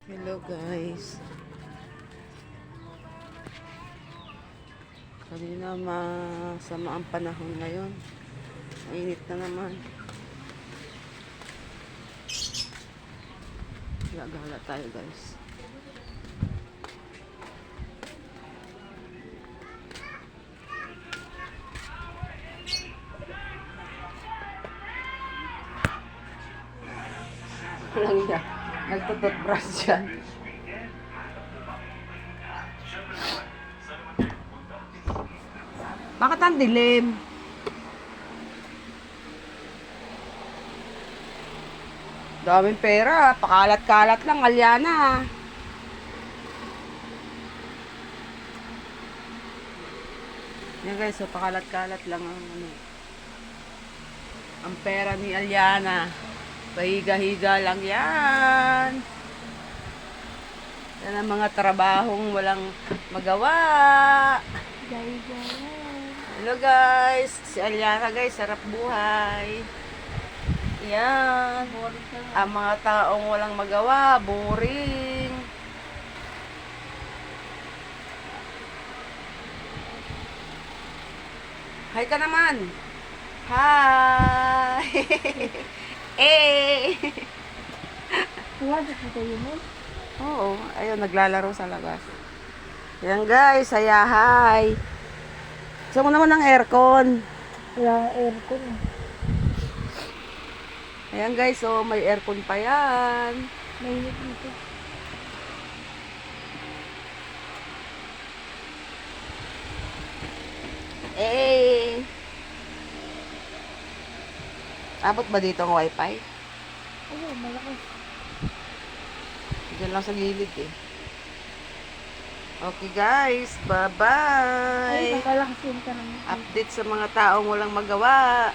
Hello guys. Kanina masama ang panahon ngayon. Mainit na naman. Gagala tayo guys. Walang yan. Nagtututbrush dyan. Bakit ang dilim? Daming pera. Pakalat-kalat lang, Alyana. Yan guys, so pakalat-kalat lang ang ang pera ni Alyana. Pahiga-higa lang yan. Yan ang mga trabahong walang magawa. Hello guys, si Alyana guys, sarap buhay. Yan. Ang mga taong walang magawa, boring. Hi ka naman. Hi. Eh. Oo, ayun, naglalaro sa labas. Yan guys, hi. Gusto mo naman ng aircon. Wala aircon. Ayan guys, so may aircon pa yan. Mainit dito. Eh. Abot ba dito ang wifi? Oo, malakas. Diyan lang sa gilid eh. Okay guys, Ay, bye-bye. nakalakas yung tanong. Update sa mga taong walang magawa.